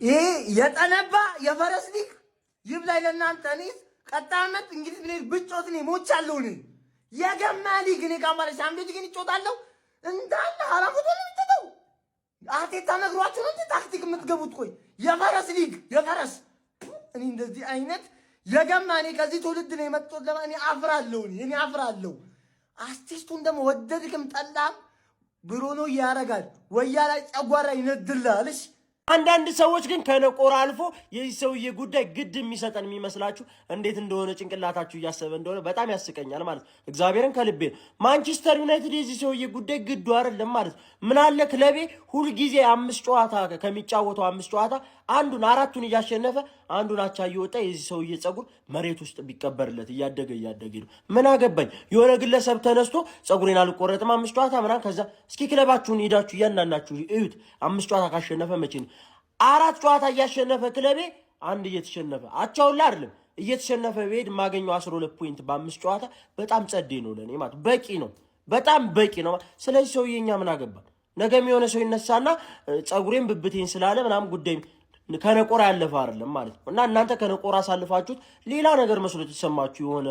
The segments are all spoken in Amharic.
ይሄ የጠነባ የፈረስ ሊግ ይብላኝ ለእናንተ። እኔስ ቀጣይ ዓመት እንግሊዝ ብሌድ ብጮት እኔ ሞቻለሁ። እኔ የገማ ሊግ እኔ ካምባላ ሻምፒዮንስ ግን ይጮታለሁ እንዳለ አራፉት ነው የምትተው አቴታ ነግሯችሁ ነው እንዴ ታክቲክ የምትገቡት? ቆይ የፈረስ ሊግ የፈረስ እኔ እንደዚህ አይነት የገማ እኔ ከዚህ ትውልድ ነው የመጣሁት። ለማን አፍራለሁ እኔ አፍራለሁ። አርቲስቱን ደግሞ ወደድክም ጠላም ብሩኖ ያረጋል ወያ ላይ ጨጓራ ይነድላልሽ። አንዳንድ ሰዎች ግን ከነቆራ አልፎ የዚህ ሰውዬ ጉዳይ ግድ የሚሰጠን የሚመስላችሁ እንዴት እንደሆነ ጭንቅላታችሁ እያሰበ እንደሆነ በጣም ያስቀኛል ማለት ነው። እግዚአብሔርን ከልቤ ማንቸስተር ዩናይትድ የዚህ ሰውዬ ጉዳይ ግዱ አይደለም ማለት ነው። ምን አለ ክለቤ ሁልጊዜ 5 ጨዋታ ከሚጫወተው 5 ጨዋታ አንዱን 4ቱን እያሸነፈ አንዱን አቻ እየወጣ የዚህ ሰውዬ ጸጉር መሬት ውስጥ ቢቀበርለት እያደገ ነው። ምን አገባኝ? የሆነ ግለሰብ ተነስቶ ጸጉሬን አልቆረጥም 5 ጨዋታ ምናምን ከዛ እስኪ ክለባችሁን ሄዳችሁ እያንዳንዳችሁ እዩት 5 ጨዋታ ካሸነፈ መቼ ነው 4 ጨዋታ እያሸነፈ ክለቤ አንድ እየተሸነፈ አቻውላ አይደለም እየተሸነፈ ቤድ ማገኘው 12 ፖይንት በ5 ጨዋታ በጣም ጸዴ ነው ለኔ ማለት በቂ ነው፣ በጣም በቂ ነው። ስለዚህ ሰውዬኛ ምን አገባን? ነገም የሆነ ሰው ይነሳና ጸጉሬን ብብቴን ስላለ ምናምን ጉዳይ ከነቆራ ያለፈ አይደለም ማለት ነው። እና እናንተ ከነቆራ አሳልፋችሁት ሌላ ነገር መስሎ ተሰማችሁ የሆነ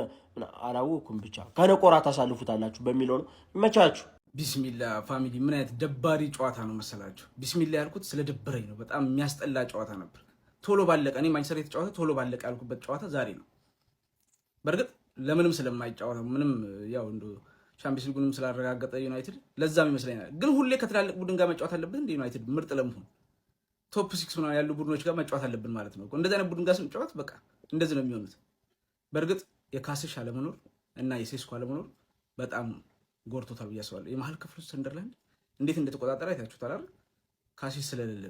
አላወኩም ብቻ ከነቆራ ታሳልፉታላችሁ በሚለው ነው። ይመቻችሁ። ቢስሚላ ፋሚሊ ምን አይነት ደባሪ ጨዋታ ነው መሰላችሁ? ቢስሚላ ያልኩት ስለደበረኝ ነው። በጣም የሚያስጠላ ጨዋታ ነበር። ቶሎ ባለቀ እኔ ማንቸስተር የተጫወተ ቶሎ ባለቀ ያልኩበት ጨዋታ ዛሬ ነው። በእርግጥ ለምንም ስለማይጫወተው ምንም ያው እንዶ ቻምፒየንስ ሊጉንም ስላረጋገጠ ዩናይትድ ለዛም ይመስለኛል። ግን ሁሌ ከትላልቅ ቡድን ጋር መጫወት አለበት እንደ ዩናይትድ ምርጥ ለመሆን ቶፕ 6 ሆነ ያሉ ቡድኖች ጋር መጫወት አለብን ማለት ነው። እንደዛ አይነት ቡድን ጋር ስንጫወት በቃ እንደዚህ ነው የሚሆኑት። በእርግጥ የካስሽ አለመኖር እና የሴስኮ አለመኖር በጣም ጎርቶታል ብዬ አስባለሁ። የመሀል ክፍሉ ሰንደርላንድ እንዴት እንደተቆጣጠረ አይታችሁታል አይደል? ካስሽ ስለሌለ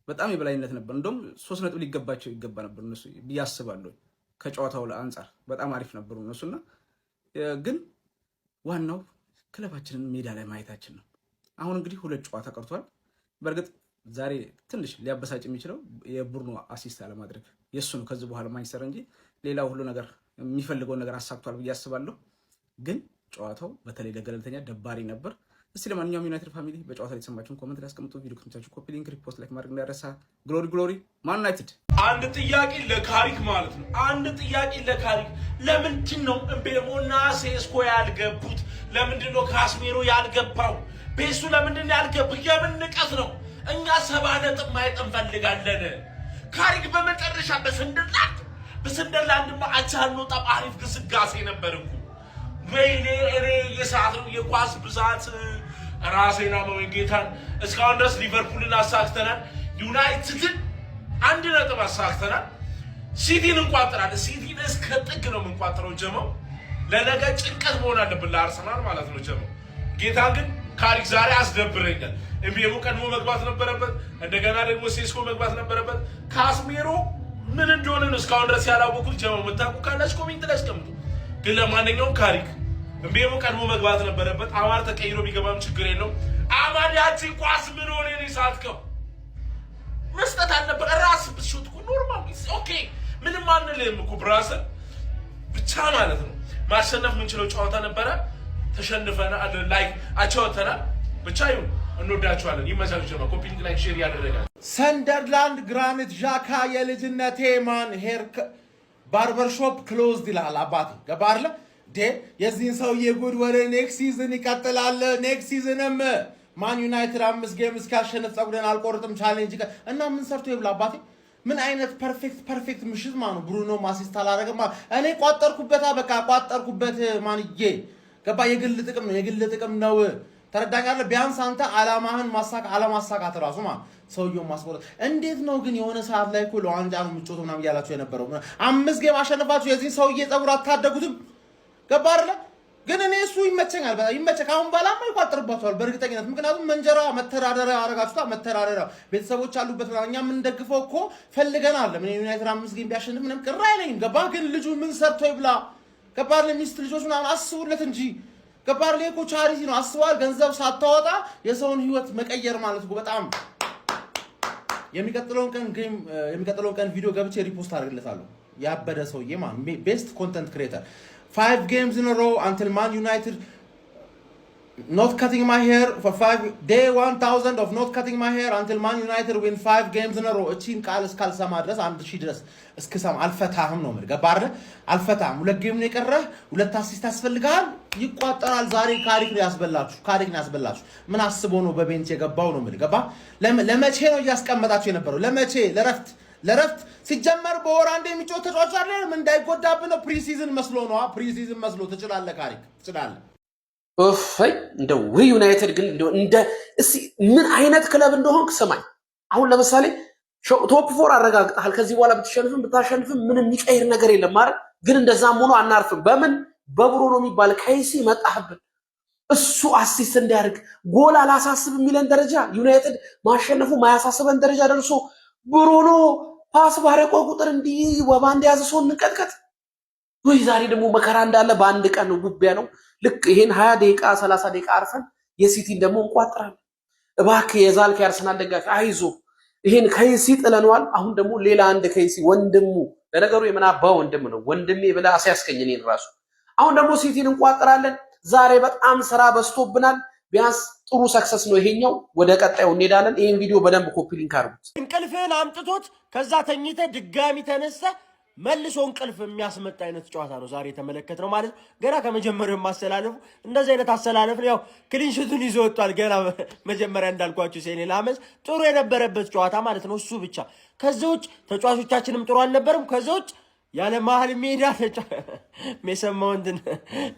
በጣም የበላይነት ነበር። እንደውም 3 ነጥብ ሊገባቸው ይገባ ነበር እነሱ ብዬ አስባለሁ። ከጨዋታው አንፃር በጣም አሪፍ ነበሩ እነሱና ግን ዋናው ክለባችንን ሜዳ ላይ ማየታችን ነው። አሁን እንግዲህ 2 ጨዋታ ቀርቷል። በእርግጥ ዛሬ ትንሽ ሊያበሳጭ የሚችለው የቡርኖ አሲስት አለማድረግ የሱ ነው ከዚህ በኋላ ማንቸስተር እንጂ ሌላው ሁሉ ነገር የሚፈልገውን ነገር አሳክቷል ብዬ አስባለሁ። ግን ጨዋታው በተለይ ለገለልተኛ ደባሪ ነበር። እስቲ ለማንኛውም ዩናይትድ ፋሚሊ በጨዋታው ላይ የተሰማችሁን ኮሜንት ላይ አስቀምጡ። ቪዲዮ ከተመቻችሁ ኮፒ ሊንክ፣ ሪፖስት፣ ላይክ ማድረግ እንዳይረሳ። ግሎሪ ግሎሪ ማን ዩናይትድ። አንድ ጥያቄ ለካሪክ ማለት ነው። አንድ ጥያቄ ለካሪክ ለምንድን ነው እምቤሞና ሴስኮ ያልገቡት? ለምንድን ነው ካስሜሮ ያልገባው? ቤሱ ለምንድን ነው ያልገቡት? የምን ንቀት ነው? እኛ 7 ነጥብ ማየት እንፈልጋለን። ካሪክ በመጨረሻ በሰንደርላንድ አቻ አንወጣም። አሪፍ ግስጋሴ ነበር እኮ ወይኔ እኔ የሰዓት ነው የኳስ ብዛት ራሴና መወንጌታን እስካሁን ድረስ ሊቨርፑልን አሳክተናል። ዩናይትድን 1 ነጥብ አሳክተናል። ሲቲን እንቋጥራለን። ሲቲን እስከ ጥግ ነው የምንቋጥረው። ጀመው ለነገ ጭንቀት መሆን አለብን ለአርሰናል ማለት ነው። ጀመው ጌታ ግን ካሪክ ዛሬ አስደብረኛል። እምቤሞ ቀድሞ መግባት ነበረበት። እንደገና ደግሞ ሴስኮ መግባት ነበረበት። ካስሜሮ ምን እንደሆነ ነው እስካሁን ድረስ ያላወቁት። ጀመው የምታውቁ ካላችሁ ኮሜንት ላይ አስቀምጡ። ግን ለማንኛውም ካሪክ እምቤሞ ቀድሞ መግባት ነበረበት። አማር ተቀይሮ ቢገባም ችግር የለው። አማር ያቺ ኳስ ምን ሆነ ነው ሳትከው መስጠት አልነበረ። ራስ ብትሾት እኮ ኖርማል ኦኬ፣ ምንም አንልም እኮ ብራሰር ብቻ ማለት ነው። ማሸነፍ የምንችለው ጨዋታ ነበረ። ተሸንፈናል። ላይክ አቻወተናል። ብቻ ይሁን። እንወዳችኋለን። ይመቻችሁ። ጀማ ኮፒ ሊንክ ላይክ ሼር ያደረጋል። ሰንደርላንድ ግራኒት ዣካ የልጅነቴ ማን ሄር ባርበር ሾፕ ክሎዝድ ይላል አባቴ። ገባህ አይደለ? የዚህን ሰውዬ ጉድ ወደ ኔክስት ሲዝን ይቀጥላል። ኔክስት ሲዝንም ማን ዩናይትድ 5 ጌም እስኪያሸንፍ ጸጉሬን አልቆርጥም ቻሌንጅ እና ምን ሰርቶ ይብላ አባቴ። ምን አይነት ፐርፌክት ምሽት ማኑ ብሩኖ ማሲስት አላረገም። እኔ ቋጠርኩበት፣ በቃ ቋጠርኩበት ማንዬ። ገባ? የግል ጥቅም ነው። ተረዳኛለህ? ቢያንስ አንተ አላማህን አለማሳካት ራሱ ማለት ሰውየው ማስቆረጥ እንዴት ነው? ግን የሆነ ሰዓት ላይ እኮ ለዋንጫ ነው የምትጮተው ምናምን እያላችሁ የነበረው 5 ጌም አሸነፋችሁ የዚህ ሰውዬ ጸጉር አታደጉትም። ገባህ አይደለ? ግን እኔ እሱ ይመቸኛል፣ በጣም ይመቸኝ። አሁን ባላማ ይቋጥርባቸዋል በእርግጠኝነት። ምክንያቱም መንጀራ መተዳደሪያ አረጋችሁታ። መተዳደሪያ ቤተሰቦች አሉበት። እኛ የምንደግፈው እኮ ፈልገናል። ምን ዩናይትድ 5 ጌም ቢያሸንፍ ምንም ቅር አይለኝም። ገባህ? ግን ልጁ ምን ሰርቶ ይብላ? ገባህ? ለሚስት ልጆች ምናምን አስቡለት እንጂ ገባህ? እኮ ቻሪቲ ነው። አስበዋል? ገንዘብ ሳታወጣ የሰውን ህይወት መቀየር ማለት እኮ በጣም የሚቀጥለውን ቀን ቪዲዮ ገብቼ ሪፖስት አድርግለታለሁ። ያበደ ሰውዬ ማለት ቤስት ኮንተንት ክሬተር 5 games in a row until Man United not cutting my hair for day 1000 of not cutting my hair until Man United win 5 games in a row እቺን ቃል እስካልሰማ ድረስ 1000 ድረስ እስከሰማ አልፈታህም ነው ማለት ገባህ አይደል አልፈታህም ሁለት ጌም ነው የቀረህ ሁለት አሲስት ያስፈልጋል ይቋጠራል ዛሬ ካሪክ ነው ያስበላችሁ ምን አስቦ ነው በቤንች የገባው ነው ማለት ገባህ ለመቼ ነው ያስቀመጣችሁ የነበረው ለመቼ ለረፍት ሲጀመር በወር አንዴ የሚጮህ ተጫዋች አይደል ምን እንዳይጎዳብህ ነው ፕሪሲዝን መስሎ ትችላለህ ካሪክ ትችላለህ ኦፍይ እንደው ዩናይትድ ግን እንደ እሺ ምን አይነት ክለብ እንደሆንክ ሰማኝ አሁን ለምሳሌ ቶፕ 4 አረጋግጠሃል ከዚህ በኋላ ብታሸንፍም ምንም የሚቀይር ነገር የለም ማለት ግን እንደዛም ሆኖ አናርፍም በምን በብሩኖ የሚባል ከይሲ መጣህብን እሱ አሲስት እንዲያርግ ጎል አላሳስብ የሚለን ደረጃ ዩናይትድ ማሸነፉ ማያሳስበን ደረጃ ደርሶ ብሩኖ ፓስ ባረቆ ቁጥር እንዲ ወባንድ ያዘ ሰው እንቀጥቀጥ ወይ ዛሬ ደግሞ መከራ እንዳለ በአንድ ቀን ነው ጉብ ያለው ልክ ይሄን 20 ደቂቃ 30 ደቂቃ አርፈን የሲቲን ደግሞ እንቋጥራለን እባክህ የዛልክ ያርሰናል ደጋፊ አይዞ ይሄን ከይሲ ጥለናል አሁን ደግሞ ሌላ አንድ ከይሲ ወንድሙ ለነገሩ የምናባው ወንድም ነው ወንድሜ ብላ አስያስከኝ እኔን ራሱ አሁን ደግሞ ሲቲን እንቋጥራለን ዛሬ በጣም ስራ በስቶብናል ቢያንስ ጥሩ ሰክሰስ ነው ይሄኛው ወደ ቀጣዩ እንሄዳለን ይሄን ቪዲዮ በደንብ ኮፒ ሊንክ አድርጉት እንቅልፍህን አምጥቶት ከዛ ተኝተ ድጋሚ ተነሳ መልሶ እንቅልፍ የሚያስመጣ አይነት ጨዋታ ነው ዛሬ የተመለከተው ማለት ገና ከመጀመሪያው ማስተላለፉ እንደዚህ አይነት አስተላለፍ ነው ያው ክሊንሽቱን ይዞ ወጥቷል ገና መጀመሪያ እንዳልኳችሁ ሴኔ ላመስ ጥሩ የነበረበት ጨዋታ ማለት ነው እሱ ብቻ ከዛውጭ ተጫዋቾቻችንም ጥሩ አልነበረም ከዛውጭ ያለ መሀል ሜዳ ሜሰማውንትን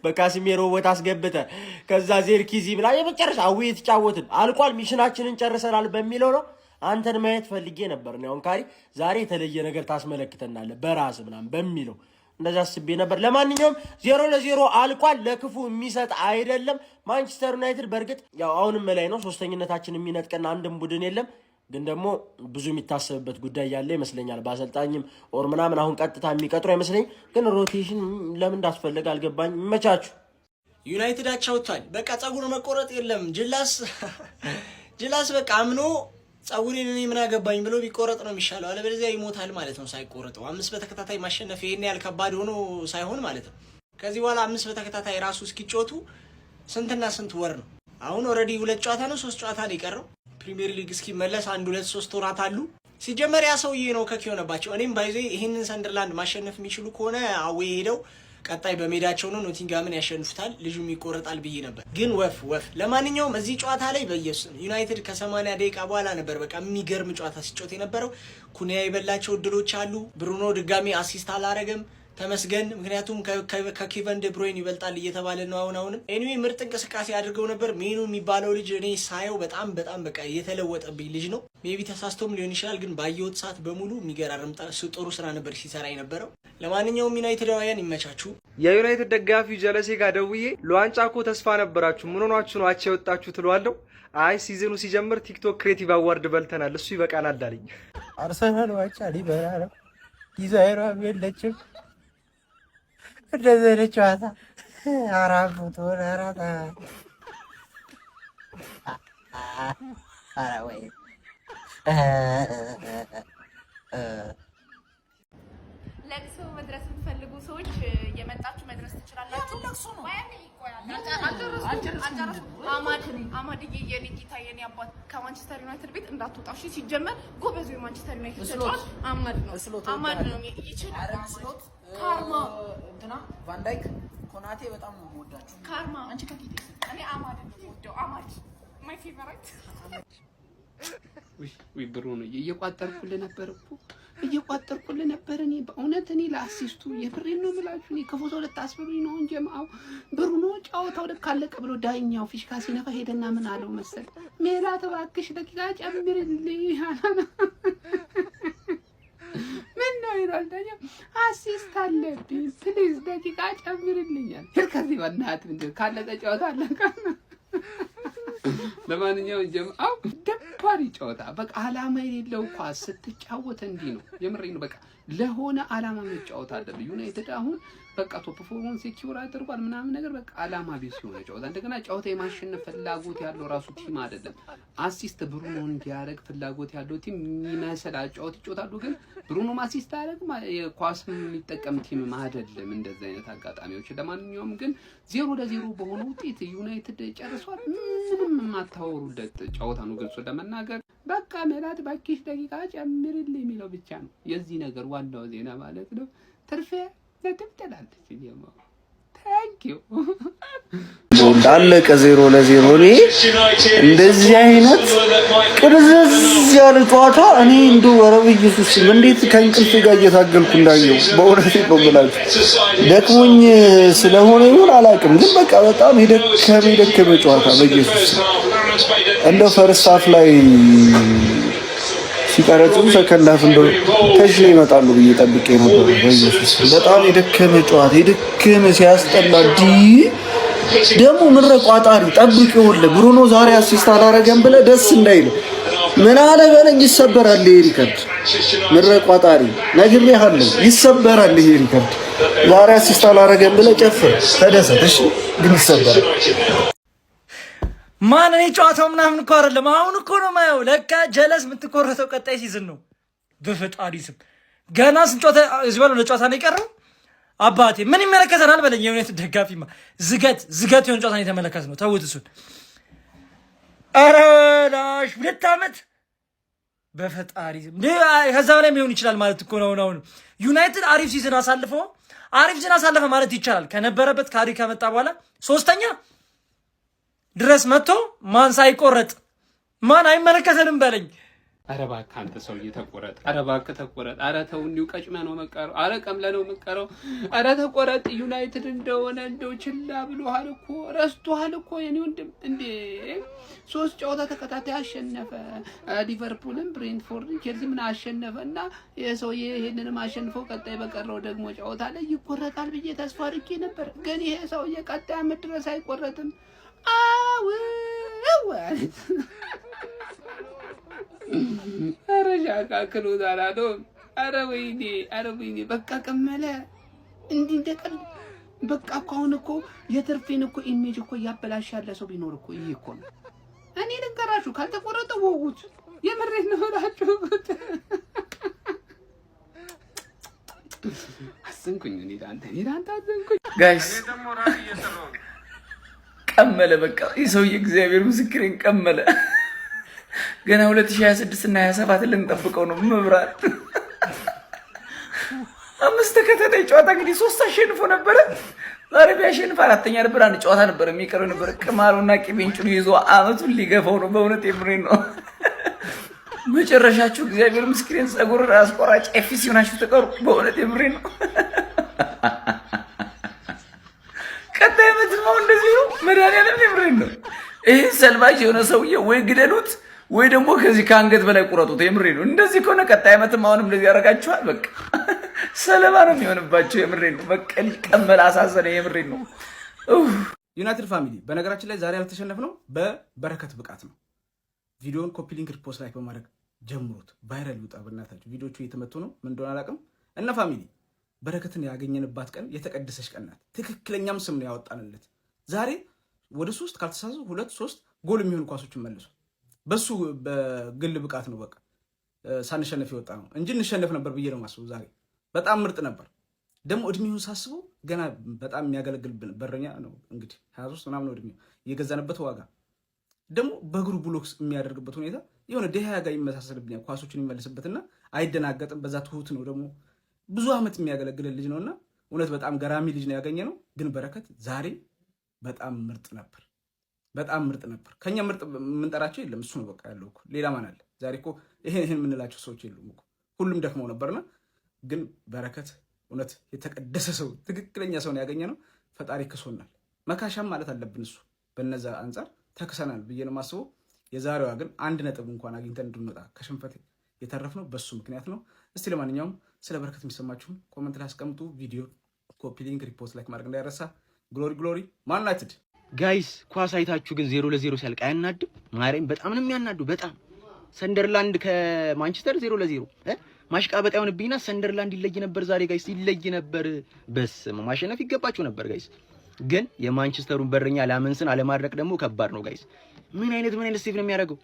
በካሲሜሮ ቦታ አስገብተ ከዛ ዜርኪዚ ብላ የመጨረሻ አዊ የተጫወትን አልቋል ሚሽናችንን ጨርሰናል በሚለው ነው አንተን ማየት ፈልጌ ነበር ነው ካሪ ዛሬ የተለየ ነገር ታስመለክተናለ በራስ ምናም በሚለው እንደዛ አስቤ ነበር ለማንኛውም 0-0 አልቋል ለክፉ የሚሰጥ አይደለም ማንቸስተር ዩናይትድ በርግጥ ያው አሁንም ላይ ነው ሶስተኝነታችን የሚነጥቀና አንድም ቡድን የለም ግን ደግሞ ብዙ የሚታሰብበት ጉዳይ ያለ ይመስለኛል ባሰልጣኝም ኦር ምናምን አሁን ቀጥታ የሚቀጥሩ አይመስለኝ ግን ሮቴሽን ለምን እንዳስፈልግ አልገባኝ መቻቹ ዩናይትድ አቻውቷል በቃ ጸጉር መቆረጥ የለም ጅላስ በቃ አምኖ ጸጉሬን እኔ ምን አገባኝ ብሎ ቢቆረጥ ነው የሚሻለው አለበለዚያ ይሞታል ማለት ነው ሳይቆረጠው 5 በተከታታይ ማሸነፍ ይሄን ያህል ከባድ ሆኖ ሳይሆን ማለት ነው ከዚህ በኋላ 5 በተከታታይ ራሱ እስኪጮቱ ስንትና ስንት ወር ነው አሁን ኦሬዲ 2 ጨዋታ ነው 3 ጨዋታ ነው የቀረው ፕሪሚየር ሊግ እስኪመለስ 1-2-3 ወራት አሉ ሲጀመር ያ ሰውዬ ነው ከኪዮነባቸው እኔም ባይዘ ይሄንን ሰንደርላንድ ማሸነፍ የሚችሉ ከሆነ አዌ ሄደው ቀጣይ በሜዳቸው ነው ኖቲንጋምን ያሸንፉታል ልጁም ይቆረጣል ብዬ ነበር ግን ወፍ ለማንኛውም እዚህ ጨዋታ ላይ በየሱስ ዩናይትድ ከ80 ደቂቃ በኋላ ነበር በቃ የሚገርም ጨዋታ ሲጮት የነበረው ኩኒያ ይበላቸው ድሎች አሉ ብሩኖ ድጋሚ አሲስት አላረገም ተመስገን ምክንያቱም ከኬቨን ደ ብሩይን ይበልጣል እየተባለ ነው አሁንም ኤኒዌይ ምርጥ እንቅስቃሴ አድርገው ነበር ሜኑ የሚባለው ልጅ እኔ ሳየው በጣም በቃ የተለወጠብኝ ልጅ ነው ሜቢ ተሳስቶም ሊሆን ይችላል ግን ባየሁት ሰዓት በሙሉ የሚገራርም ጥሩ ስራ ነበር ሲሰራ የነበረው ለማንኛውም ዩናይትዳውያን ይመቻችሁ የዩናይትድ ደጋፊው ጀለሴ ጋር ደውዬ ለዋንጫ እኮ ተስፋ ነበራችሁ ምን ሆናችሁ ነው አቻ የወጣችሁ ትሏለሁ አይ ሲዝኑ ሲጀምር ቲክቶክ ክሬቲቭ አዋርድ በልተናል እሱ ይበቃናል አለኝ አርሰናል ዋንጫ ሊበላ ነው ዲዛይሯ የለችም እንደዚህ ጨዋታ አራፉት ወራራታ አራወይ ለቅሶ መድረስ የምትፈልጉ ሰዎች የመጣችሁ መድረስ ትችላላችሁ ለቅሶ ነው አማድዬ የኔ ጌታ የኔ አባት ከማንቸስተር ዩናይትድ ቤት እንዳትወጣ እሺ ሲጀመር ጎበዙ የማንቸስተር ዩናይትድ ተጫዋች አማድ ነው ይችላል ካርማ እንትና ቫንዳይክ ኮናቴ በጣም ነው የምወዳቸው ካርማ አንቺ ከኪቴ እኔ አማድ ነው የምወደው አማድ ማይ ፌቨራይት ወይ ብሩኖ እየቋጠርኩልህ ነበር እኔ በእውነት እኔ ለአሲስቱ የፍሬን ነው የምላችሁ እኔ ከፎቶ ልታስበሉኝ ነው እንጂ ማው ብሩኖ ጫወታው ልክ አለቀ ብሎ ዳኛው ፊሽካ ሲነፋ ሄደና ምን አለው መሰል ሜላት እባክሽ ደቂቃ ጨምርልኝ ምን ነው ይላል ዳኛ አሲስት አለብኝ ፕሊዝ ደቂቃ ጨምርልኛል ከዚህ በእናትህ እንደ ካለቀ ጨዋታ አለቀ ለማንኛውም ጀምአው ደባሪ ጨዋታ በቃ አላማ የሌለው ኳስ ስትጫወት እንዲህ ነው የምሬን በቃ ለሆነ አላማ መጫወት አለብኝ ዩናይትድ አሁን በቃ ቶፕ ፎሩን ሴኪዩር አድርጓል ምናምን ነገር በቃ አላማ ቢስ ሲሆን ጨዋታ እንደገና ጨዋታ የማሸነፍ ፍላጎት ያለው ራሱ ቲም አይደለም። አሲስት ብሩኖ እንዲያደርግ ፍላጎት ያለው ቲም የሚመስል አጫወት ይጫወታሉ፣ ግን ብሩኖ አሲስት አያደርግ ኳስ የሚጠቀም ቲም አይደለም። እንደዚህ አይነት አጋጣሚዎች ለማንኛውም ግን 0-0 በሆነ ውጤት ዩናይትድ ጨርሷል። ምንም የማታወሩለት ጨዋታ ነው ግልጹ ለመናገር። በቃ ሜላት ባኪሽ ደቂቃ ጨምርልኝ የሚለው ብቻ ነው የዚህ ነገር ዋናው ዜና ማለት ነው። ትርፌ ለትምጠላለች ይየማው ታንኪዩ እንዳለቀ 0-0 እኔ እንደዚህ አይነት ቅርዝዝ ያለ ጨዋታ እኔ እንደው ወረብ ኢየሱስ እንዴት ከእንቅልፍ ጋር እየታገልኩ እንዳየው በእውነት ነው የምላችሁ። ደክሞኝ ስለሆነ ይሁን አላውቅም፣ ግን በቃ በጣም የደከመ ጨዋታ በኢየሱስ እንደው ፈርስት ሃፍ ላይ ሲቀረጹ ሰከንድ ሃፍ እንደው ተሽሎ ይመጣሉ ብዬ ጠብቄ ነበር። በኢየሱስ በጣም የደከመ ጨዋታ የደከመ ሲያስጠላ ደግሞ ምረ ቋጣሪ ጠብቄው ብሩኖ ዛሬ አሲስት አላረገም ብለህ ደስ እንዳይል ምን አለ በለኝ ይሰበራል ይሄ ሪከርድ። ምረ ቋጣሪ ነግሬሃለሁ ይሰበራል ይሄ ሪከርድ። ዛሬ አሲስት አላረገም ብለህ ጨፍር ተደሰት፣ እሺ ግን ይሰበራል። ማን እኔ ጨዋታው ምናምን እኮ አይደለም አሁን እኮ ነው ማየው። ለካ ጀለስ የምትቆረጠው ቀጣይ ሲዝን ነው። በፈጣሪ ስም ገና ስንት ጨዋታ እዚህ ባለው ለጨዋታ ነው የቀረው። አባቴ ምን ይመለከተናል በለኝ። የዩናይትድ ደጋፊማ ዝገት የሆነ ጨዋታ ነው የተመለከትነው። ተውት እሱን። ኧረ ላሽ 2 ዓመት በፈጣሪ ስም ከዛ በላይ ሊሆን ይችላል ማለት እኮ ነው። አሁን ዩናይትድ አሪፍ ሲዝን አሳለፈ ማለት ይቻላል። ከነበረበት ካሪ ከመጣ በኋላ 3ኛ ድረስ መጥቶ ማን ሳይቆረጥ ማን አይመለከተንም በለኝ። ኧረ እባክህ አንተ ሰውዬ ተቆረጥ። ኧረ እባክህ ተቆረጥ። ኧረ ተው እንዲሁ ቀጭመህ ነው መቀረው። ኧረ ቀምለህ ነው መቀረው። ኧረ ተቆረጥ። ዩናይትድ እንደሆነ እንደው ችላ ብሎሃል እኮ ረስቶሃል እኮ የኔ ወንድም። እንዴ 3 ጨዋታ ተከታታይ አሸነፈ። ሊቨርፑልም ብሬንትፎርድ ቼልሲ ምን አሸነፈና የሰውዬ ይሄንንም አሸንፈው ቀጣይ በቀረው ደግሞ ጨዋታ ላይ ይቆረጣል ብዬ ተስፋ አድርጌ ነበር። ግን ይሄ ሰውዬ ቀጣይ ዓመት ድረስ አይቆረጥም። ኧረ ሻካ ክሎት አላለም። ኧረ ወይኔ በቃ ቀመለ እንዲህ እንደቀል በቃ እኮ አሁን እኮ የትርፌን እኮ ኢሜጅ እኮ እያበላሽ ያለ ሰው ቢኖር እኮ ይሄ እኮ ነው። እኔ ልንገራችሁ ካልተቆረጠ ወጉት የምሬት ነው እላችሁ። አስንኩኝ እኔ ዳንተ አስንኩኝ ጋይስ ቀመለ በቃ የሰውዬ እግዚአብሔር ምስክሬን ቀመለ። ገና 2026 እና 27 ልንጠብቀው ነው መብራት። 5 ተከታታይ ጨዋታ እንግዲህ 3 አሸንፎ ነበረ። ዛሬ ቢያሸንፍ 4ኛ ነበር። አንድ ጨዋታ ነበር የሚቀረው ነበር። ቅማሉና ቂቤንጩን ይዞ አመቱን ሊገፋው ነው። በእውነት የምሬን ነው። መጨረሻችሁ እግዚአብሔር ምስክሬን ጸጉር አስቆራጭ ኤፊሲ ሆናችሁ ተቀሩ። በእውነት የምሬን ነው። ቀጣይ ዓመት ነው እንደዚህ ነው። መድኃኒዓለም የምሬን ነው። ይሄ ሰልባጅ የሆነ ሰውዬ ወይ ግደሉት ወይ ደግሞ ከዚህ ከአንገት በላይ ቁረጡት። የምሬን ነው። እንደዚህ ከሆነ ቀጣይ ዓመትም አሁንም እንደዚህ ያደርጋችኋል። በቃ ሰለባ ነው የሚሆንባቸው። የምሬን ነው። በቀል ቀመል አሳዘነ። የምሬን ነው። ዩናይትድ ፋሚሊ በነገራችን ላይ ዛሬ ያልተሸነፍነው በበረከት ብቃት ነው። ቪዲዮውን ኮፒ ሊንክ ሪፖስት ላይክ በማድረግ ጀምሩት። ቫይራል ይውጣ በእናታችሁ። ቪዲዮቹ እየተመቱ ነው። ምን እንደሆነ አላውቅም። እና ፋሚሊ በረከትን ያገኘንባት ቀን የተቀደሰች ቀን ናት። ትክክለኛም ስም ነው ያወጣንለት። ዛሬ ወደ 3 ካልተሳሳቱ 2-3 ጎል የሚሆኑ ኳሶችን መልሶ በሱ በግል ብቃት ነው በቃ ሳንሸነፍ የወጣ ነው እንጂ እንሸነፍ ነበር ብዬ ነው ማስበው። ዛሬ በጣም ምርጥ ነበር። ደግሞ እድሜውን ሳስበው ገና በጣም የሚያገለግል በረኛ ነው። እንግዲህ 23 ምናምን ነው እድሜው። የገዛንበት ዋጋ ደግሞ በእግሩ ብሎክስ የሚያደርግበት ሁኔታ የሆነ ደሃ ጋር ይመሳሰልብኛል። ኳሶችን የሚመልስበትና አይደናገጥም። በዛ ትሁት ነው ደግሞ ብዙ ዓመት የሚያገለግል ልጅ ነውና እውነት በጣም ገራሚ ልጅ ነው ያገኘ ነው። ግን በረከት ዛሬ በጣም ምርጥ ነበር። በጣም ምርጥ ነበር። ከኛ ምርጥ የምንጠራቸው የለም። እሱ ነው በቃ ያለው እኮ ሌላ ማን አለ? ዛሬ እኮ ይሄን የምንላቸው ሰዎች የሉም እኮ ሁሉም ደክመው ነበርና፣ ግን በረከት እውነት የተቀደሰ ሰው ትክክለኛ ሰው ነው ያገኘ ነው። ፈጣሪ ክሶናል። መካሻም ማለት አለብን። እሱ በነዛ አንጻር ተክሰናል ብዬ ነው የማስበው። የዛሬዋ ግን 1 ነጥብ እንኳን አግኝተን እንድንወጣ ከሽንፈት የተረፍነው በሱ ምክንያት ነው። እስቲ ለማንኛውም ስለ በረከት የሚሰማችሁን ኮመንት ላይ አስቀምጡ። ቪዲዮ ኮፒ ሊንክ ሪፖስት ላይክ ማድረግ እንዳይረሳ። ግሎሪ ማን ዩናይትድ ጋይስ ኳስ አይታችሁ ግን 0-0 ሲያልቅ አያናድም? ማርያም በጣም ነው የሚያናዱ። በጣም ሰንደርላንድ ከማንቸስተር 0-0 ማሽቃበጥ አይሆንብኝና ሰንደርላንድ ይለይ ነበር ዛሬ ጋይስ፣ ይለይ ነበር። በስመ ማሸነፍ ይገባችሁ ነበር ጋይስ። ግን የማንቸስተሩን በረኛ ላመንስን አለማድረቅ ደግሞ ከባድ ነው ጋይስ። ምን አይነት ስቴቭ ነው የሚያደርገው?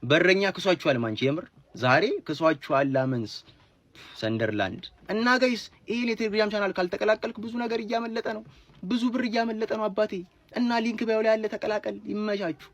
በረኛ ክሷችኋል ማንቸ የምር ዛሬ ክሷችኋል ላመንስ ሰንደርላንድ። እና ጋይስ ይሄን የቴሌግራም ቻናል ካልተቀላቀልክ ብዙ ነገር እያመለጠ ነው፣ ብዙ ብር እያመለጠ ነው አባቴ። እና ሊንክ ባዩ ላይ ያለ ተቀላቀል። ይመቻችሁ።